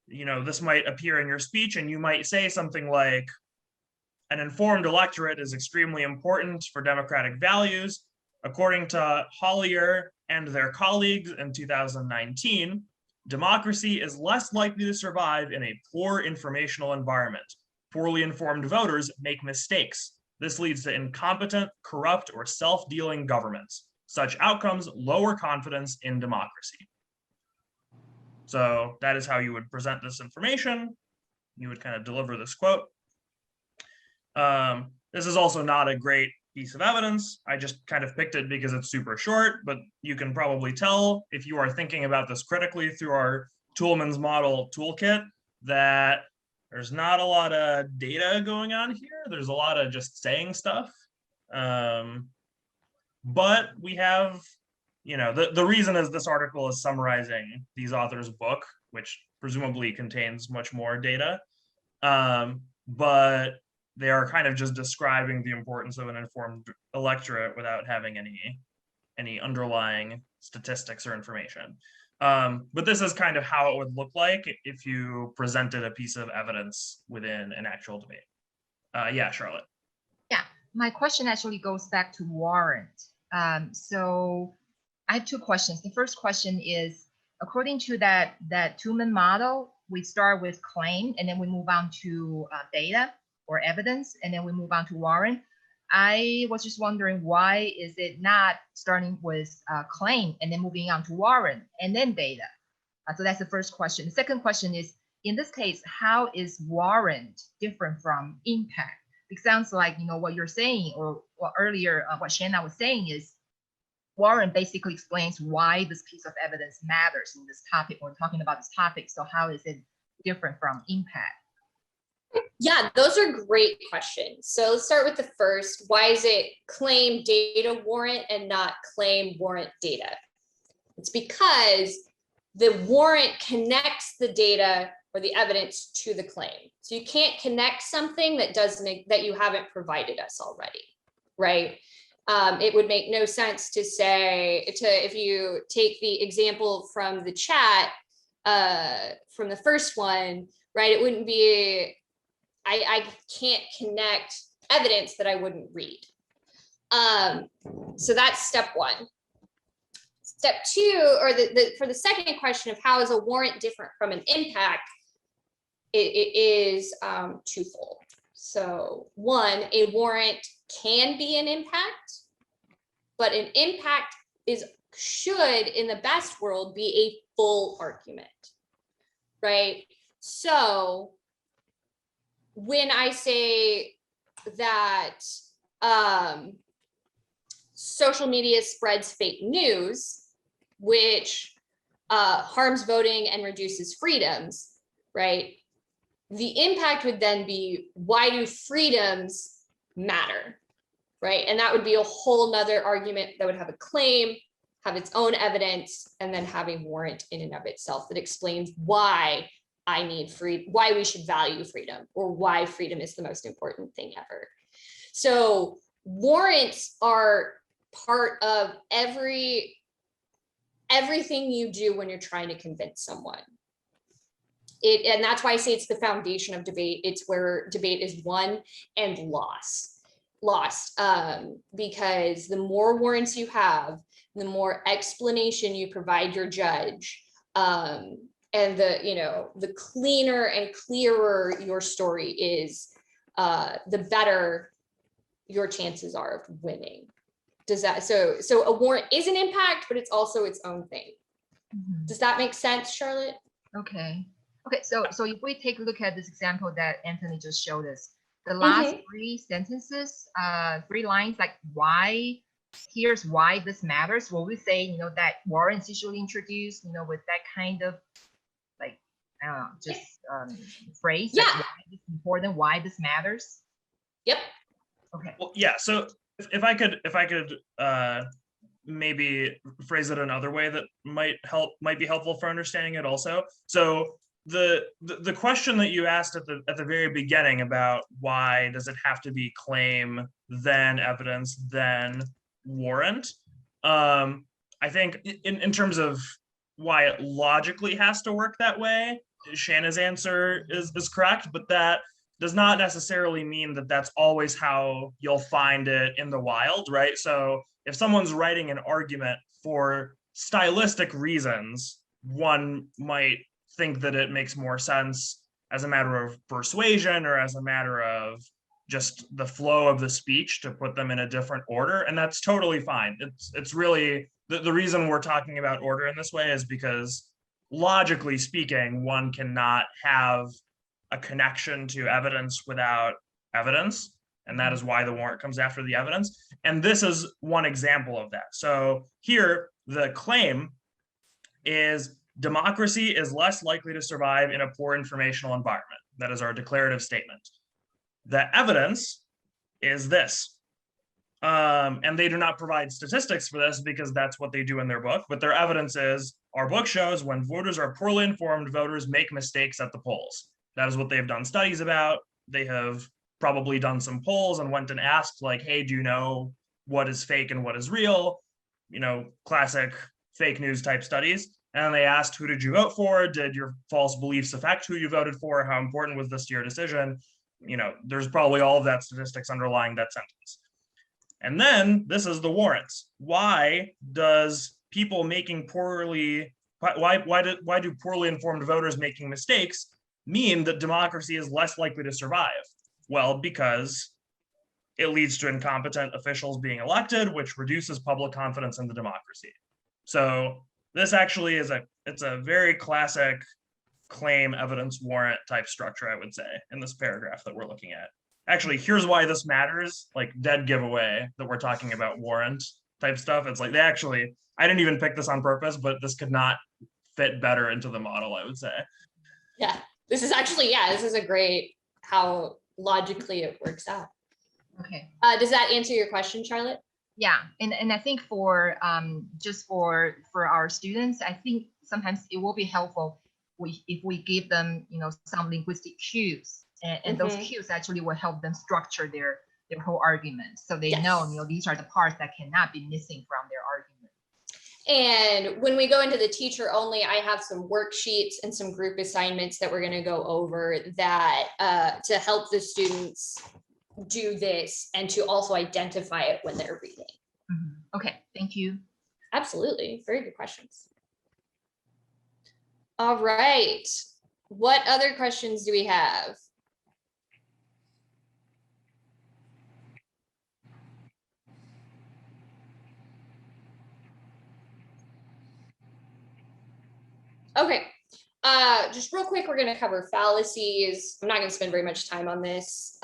this might appear in your speech, and you might say something like, an informed electorate is extremely important for democratic values. According to Hollier and their colleagues in 2019, democracy is less likely to survive in a poor informational environment. Poorly informed voters make mistakes. This leads to incompetent, corrupt, or self-dealing governments. Such outcomes lower confidence in democracy. So that is how you would present this information. You would kind of deliver this quote. This is also not a great piece of evidence. I just kind of picked it because it's super short, but you can probably tell if you are thinking about this critically through our Toulmin's model toolkit that there's not a lot of data going on here. There's a lot of just saying stuff. But we have, the reason is this article is summarizing these authors' book, which presumably contains much more data. But they are kind of just describing the importance of an informed electorate without having any underlying statistics or information. But this is kind of how it would look like if you presented a piece of evidence within an actual debate. Yeah, Charlotte. Yeah, my question actually goes back to warrant. So I have two questions. The first question is, according to that Toulmin model, we start with claim, and then we move on to data or evidence, and then we move on to warrant. I was just wondering, why is it not starting with claim and then moving on to warrant and then data? So that's the first question. The second question is, in this case, how is warrant different from impact? It sounds like, what you're saying, or earlier, what Shanna was saying is, warrant basically explains why this piece of evidence matters in this topic. We're talking about this topic. So how is it different from impact? Yeah, those are great questions. So let's start with the first. Why is it claim data warrant and not claim warrant data? It's because the warrant connects the data or the evidence to the claim. So you can't connect something that you haven't provided us already, right? It would make no sense to say, if you take the example from the chat, from the first one, right? It wouldn't be, I can't connect evidence that I wouldn't read. So that's step one. Step two, or for the second question of how is a warrant different from an impact, it is twofold. So one, a warrant can be an impact, but an impact should, in the best world, be a full argument, right? So when I say that social media spreads fake news, which harms voting and reduces freedoms, right? The impact would then be, why do freedoms matter, right? And that would be a whole nother argument that would have a claim, have its own evidence, and then have a warrant in and of itself that explains why I need why we should value freedom, or why freedom is the most important thing ever. So warrants are part of everything you do when you're trying to convince someone. And that's why I say it's the foundation of debate. It's where debate is won and lost, because the more warrants you have, the more explanation you provide your judge, and the cleaner and clearer your story is, the better your chances are of winning. So a warrant is an impact, but it's also its own thing. Mm-hmm. Does that make sense, Charlotte? Okay. So if we take a look at this example that Anthony just showed us, the last three sentences, 3 lines, like here's why this matters. Will we say, that warrants usually introduced, with that kind of phrase? Yeah. Like why this is important, why this matters? Yep. Okay. Well, yeah. So if I could maybe phrase it another way that might be helpful for understanding it also. So the question that you asked at the very beginning about why does it have to be claim, then evidence, then warrant? I think in terms of why it logically has to work that way, Shanna's answer is correct, but that does not necessarily mean that that's always how you'll find it in the wild, right? So if someone's writing an argument for stylistic reasons, one might think that it makes more sense as a matter of persuasion or as a matter of just the flow of the speech to put them in a different order. And that's totally fine. It's really, the reason we're talking about order in this way is because logically speaking, one cannot have a connection to evidence without evidence. And that is why the warrant comes after the evidence. And this is one example of that. So here, the claim is democracy is less likely to survive in a poor informational environment. That is our declarative statement. The evidence is this. And they do not provide statistics for this because that's what they do in their book. But their evidence is our book shows when voters are poorly informed, voters make mistakes at the polls. That is what they've done studies about. They have probably done some polls and went and asked like, hey, do you know what is fake and what is real? You know, classic fake news type studies. And they asked, who did you vote for? Did your false beliefs affect who you voted for? How important was this to your decision? You know, there's probably all of that statistics underlying that sentence. And then this is the warrants. Why does people making poorly, why do poorly informed voters making mistakes mean that democracy is less likely to survive? Well, because it leads to incompetent officials being elected, which reduces public confidence in the democracy. So this actually is it's a very classic claim, evidence, warrant type structure, I would say, in this paragraph that we're looking at. Actually, here's why this matters, like dead giveaway that we're talking about warrant type stuff. It's like I didn't even pick this on purpose, but this could not fit better into the model, I would say. Yeah, this is a great how logically it works out. Okay. Does that answer your question, Charlotte? Yeah, and I think for just for our students, I think sometimes it will be helpful if we give them, you know, some linguistic cues, and those cues actually will help them structure their whole argument, so they know, you know, these are the parts that cannot be missing from their argument. And when we go into the teacher only, I have some worksheets and some group assignments that we're going to go over that to help the students do this and to also identify it when they're reading. Okay, thank you. Absolutely. Very good questions. All right. What other questions do we have? Okay. Just real quick, we're going to cover fallacies. I'm not going to spend very much time on this.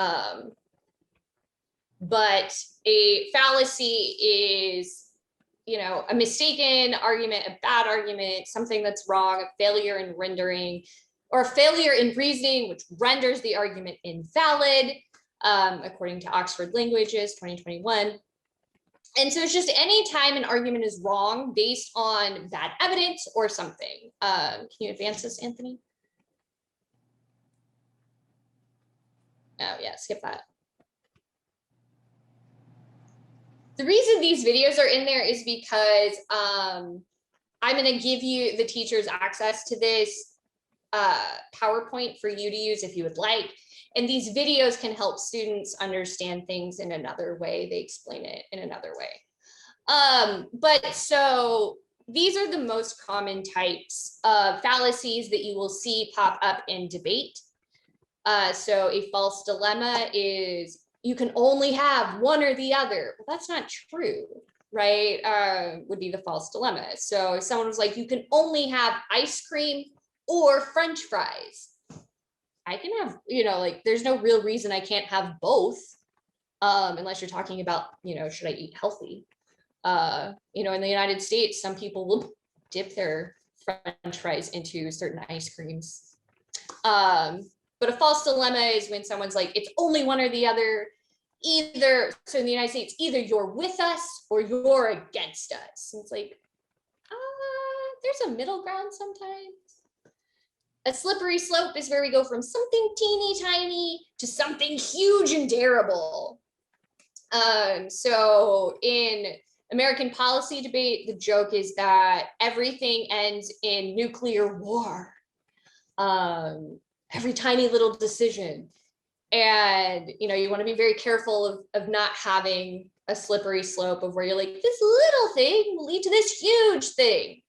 But a fallacy is, you know, a mistaken argument, a bad argument, something that's wrong, a failure in rendering, or a failure in reasoning, which renders the argument invalid, according to Oxford Languages 2021. And so it's just any time an argument is wrong based on bad evidence or something. Can you advance this, Anthony? Oh yeah, skip that. The reason these videos are in there is because I'm going to give you the teachers access to this PowerPoint for you to use if you would like. And these videos can help students understand things in another way. They explain it in another way. But so these are the most common types of fallacies that you will see pop up in debate. So a false dilemma is you can only have one or the other. Well, that's not true, right? Would be the false dilemma. So if someone was like, you can only have ice cream or French fries. I can have, you know, like there's no real reason I can't have both, unless you're talking about, you know, should I eat healthy? You know, in the United States, some people will dip their French fries into certain ice creams. But a false dilemma is when someone's like, it's only one or the other. Either, so in the United States, either you're with us or you're against us. And it's like, there's a middle ground sometimes. A slippery slope is where we go from something teeny tiny to something huge and terrible. So in American policy debate, the joke is that everything ends in nuclear war. Every tiny little decision. And, you know, you want to be very careful of not having a slippery slope of where you're like, this little thing will lead to this huge thing.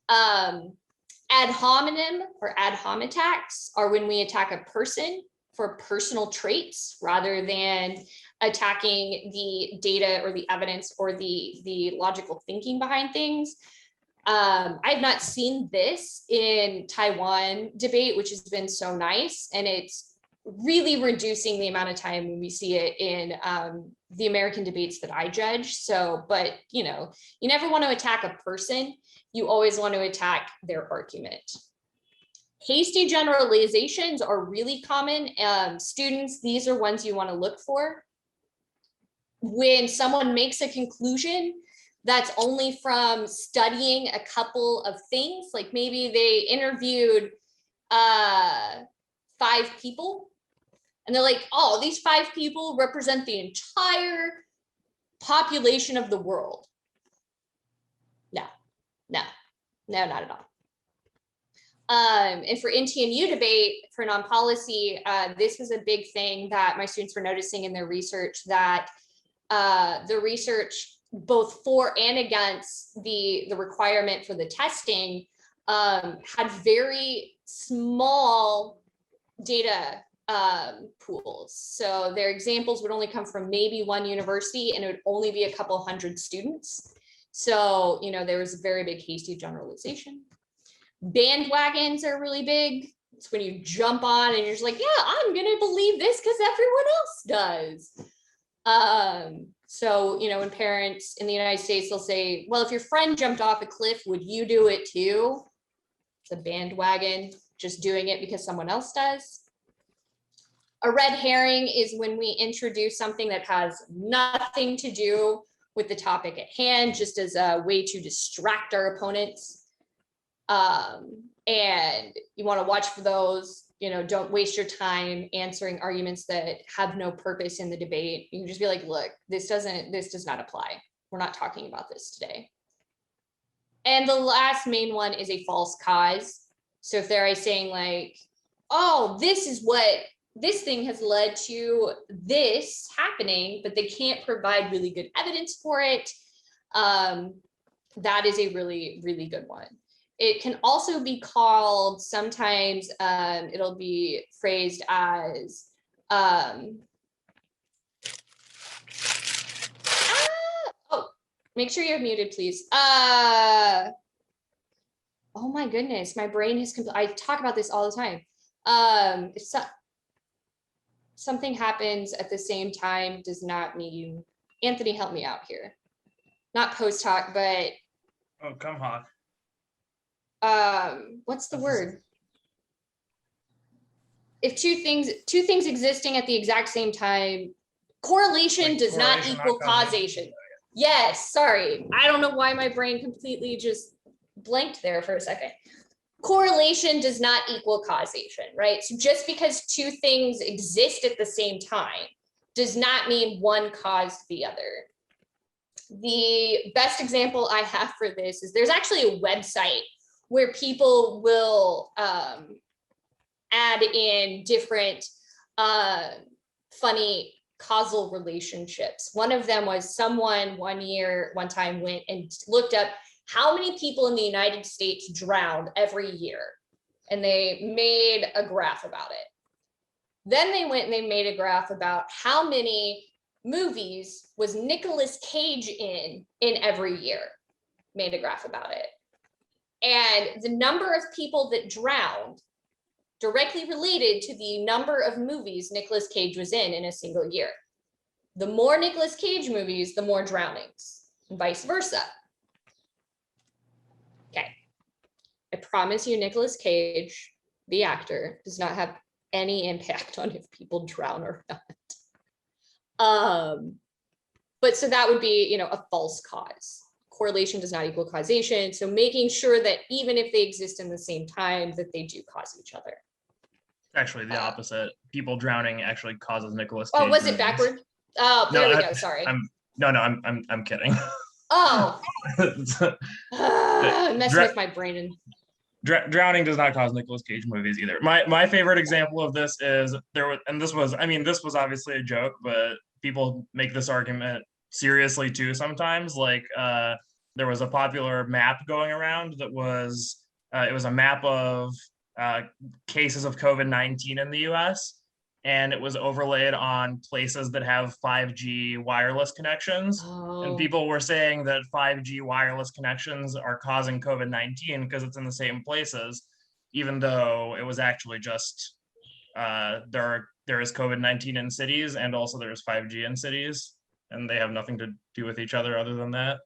Ad hominem or ad hom attacks are when we attack a person for personal traits rather than attacking the data or the evidence or the logical thinking behind things. I've not seen this in Taiwan debate, which has been so nice. And it's really reducing the amount of time when we see it in the American debates that I judge. So, but you know, you never want to attack a person. You always want to attack their argument. Hasty generalizations are really common. Students, these are ones you want to look for. When someone makes a conclusion that's only from studying a couple of things, like maybe they interviewed 5 people, and they're like, oh, these 5 people represent the entire population of the world. No, not at all. And for NTNU debate, for non-policy, this was a big thing that my students were noticing in their research, that the research both for and against the requirement for the testing had very small data pools. So their examples would only come from maybe one university, and it would only be a couple hundred students. So, you know, there was a very big hasty generalization. Bandwagons are really big. It's when you jump on and you're just like, yeah, I'm gonna believe this because everyone else does. So, you know, when parents in the United States, they'll say, well, if your friend jumped off a cliff, would you do it too? It's a bandwagon, just doing it because someone else does. A red herring is when we introduce something that has nothing to do with the topic at hand, just as a way to distract our opponents. And you want to watch for those. You know, don't waste your time answering arguments that have no purpose in the debate. You can just be like, look, this does not apply. We're not talking about this today. And the last main one is a false cause. So if they're saying like, oh, this is what this thing has led to this happening, but they can't provide really good evidence for it, that is a really, really good one. It can also be called, sometimes it'll be phrased as, oh, make sure you're muted, please. Oh my goodness, my brain has, I talk about this all the time. If something happens at the same time does not mean, Anthony, help me out here. Not post hoc, but. Oh, come hoc. What's the word? If two things existing at the exact same time, correlation Like does not correlation, equal not causation. causation. Yes, sorry. I don't know why my brain completely just blanked there for a second. Correlation does not equal causation, right? So just because 2 things exist at the same time does not mean one caused the other. The best example I have for this is there's actually a website where people will add in different funny causal relationships. One of them was someone one time went and looked up how many people in the United States drowned every year, and they made a graph about it. Then they went and they made a graph about how many movies was Nicolas Cage in every year, made a graph about it. And the number of people that drowned directly related to the number of movies Nicolas Cage was in a single year. The more Nicolas Cage movies, the more drownings, and vice versa. Okay, I promise you Nicolas Cage the actor, does not have any impact on if people drown or not. But so that would be, you know, a false cause. Correlation does not equal causation. So making sure that even if they exist in the same time, that they do cause each other. Actually, the opposite. People drowning actually causes Nicolas Oh, Cage was it movies. backward? Oh, No, there we go. Sorry. I'm kidding. Oh, Dra- messing with my brain. And Drowning does not cause Nicolas Cage movies either. My favorite example of this is this was obviously a joke, but people make this argument seriously too sometimes. Like there was a popular map going around that was it was a map of cases of COVID-19 in the US, and it was overlaid on places that have 5G wireless connections. And oh, people were saying that 5G wireless connections are causing COVID-19 because it's in the same places, even though it was actually just there is COVID-19 in cities, and also there's 5G in cities, and they have nothing to do with each other other than that.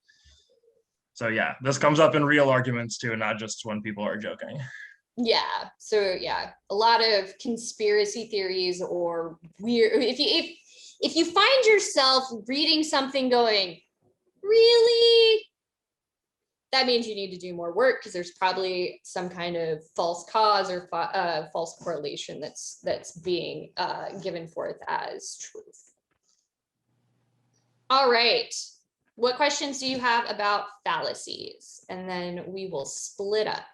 So yeah, this comes up in real arguments too, not just when people are joking. yeah. So yeah, a lot of conspiracy theories or weird. If you find yourself reading something going, really, that means you need to do more work, because there's probably some kind of false cause or false correlation that's being given forth as truth. All right. What questions do you have about fallacies? And then we will split up.